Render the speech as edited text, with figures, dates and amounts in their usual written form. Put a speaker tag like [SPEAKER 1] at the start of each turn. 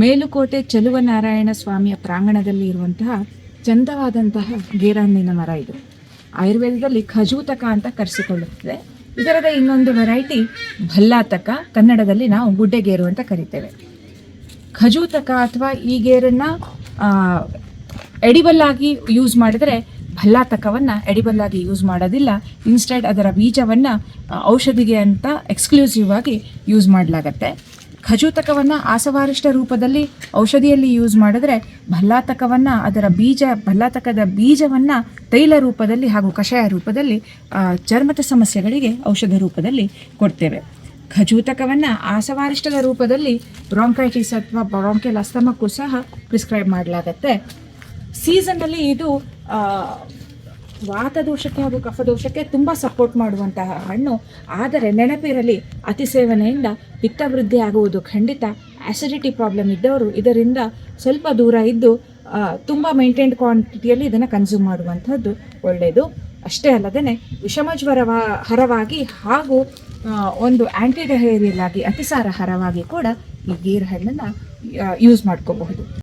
[SPEAKER 1] ಮೇಲುಕೋಟೆ ಚೆಲುವನಾರಾಯಣ ಸ್ವಾಮಿಯ ಪ್ರಾಂಗಣದಲ್ಲಿ ಇರುವಂತಹ ಚಂದವಾದಂತಹ ಗೇರಹಣ್ಣಿನ ಮರ ಇದು. ಆಯುರ್ವೇದದಲ್ಲಿ ಖಜೂತಕ ಅಂತ ಕರೆಸಿಕೊಳ್ಳುತ್ತದೆ. ಇದರದ ಇನ್ನೊಂದು ವೆರೈಟಿ ಭಲ್ಲಾತಕ, ಕನ್ನಡದಲ್ಲಿ ನಾವು ಗುಡ್ಡೆಗೇರು ಅಂತ ಕರಿತೇವೆ. ಖಜೂತಕ ಅಥವಾ ಈ ಗೇರನ್ನು ಎಡಿಬಲ್ಲಾಗಿ ಯೂಸ್ ಮಾಡಿದರೆ ಭಲ್ಲಾತಕವನ್ನು ಎಡಿಬಲ್ಲಾಗಿ ಯೂಸ್ ಮಾಡೋದಿಲ್ಲ. ಇನ್ಸ್ಟೆಡ್ ಅದರ ಬೀಜವನ್ನು ಔಷಧಿಗೆ ಅಂತ ಎಕ್ಸ್ಕ್ಲೂಸಿವ್ ಆಗಿ ಯೂಸ್ ಮಾಡಲಾಗತ್ತೆ. ಖಜೂತಕವನ್ನು ಆಸವಾರಿಷ್ಟ ರೂಪದಲ್ಲಿ ಔಷಧಿಯಲ್ಲಿ ಯೂಸ್ ಮಾಡಿದ್ರೆ ಭಲ್ಲಾತಕವನ್ನು ಭಲ್ಲಾತಕದ ಬೀಜವನ್ನು ತೈಲ ರೂಪದಲ್ಲಿ ಹಾಗೂ ಕಷಾಯ ರೂಪದಲ್ಲಿ ಚರ್ಮದ ಸಮಸ್ಯೆಗಳಿಗೆ ಔಷಧ ರೂಪದಲ್ಲಿ ಕೊಡ್ತೇವೆ. ಖಜೂತಕವನ್ನು ಆಸವಾರಿಷ್ಟದ ರೂಪದಲ್ಲಿ ಬ್ರಾಂಕೈಟಿಸ್ ಅಥವಾ ಬ್ರಾಂಕಿಯಲ್ ಅಸ್ತಮಕ್ಕೂ ಸಹ ಪ್ರಿಸ್ಕ್ರೈಬ್ ಮಾಡಲಾಗತ್ತೆ. ಸೀಸನ್ನಲ್ಲಿ ಇದು ವಾತದೋಷಕ್ಕೆ ಹಾಗೂ ಕಫದೋಷಕ್ಕೆ ತುಂಬ ಸಪೋರ್ಟ್ ಮಾಡುವಂತಹ ಹಣ್ಣು. ಆದರೆ ನೆನಪಿರಲಿ, ಅತಿ ಸೇವನೆಯಿಂದ ಪಿತ್ತವೃದ್ಧಿ ಆಗುವುದು ಖಂಡಿತ. ಆ್ಯಸಿಡಿಟಿ ಪ್ರಾಬ್ಲಮ್ ಇದ್ದವರು ಇದರಿಂದ ಸ್ವಲ್ಪ ದೂರ ಇದ್ದು ತುಂಬ ಮೇಂಟೈನ್ಡ್ ಕ್ವಾಂಟಿಟಿಯಲ್ಲಿ ಇದನ್ನು ಕನ್ಸ್ಯೂಮ್ ಮಾಡುವಂಥದ್ದು ಒಳ್ಳೆಯದು. ಅಷ್ಟೇ ಅಲ್ಲದೆ ಹರವಾಗಿ ಹಾಗೂ ಒಂದು ಆ್ಯಂಟಿ ಡಯೇರಿಯಲ್ ಆಗಿ ಅತಿಸಾರ ಹರವಾಗಿ ಕೂಡ ಈ ಗೇರು ಹಣ್ಣನ್ನು ಯೂಸ್ ಮಾಡ್ಕೋಬಹುದು.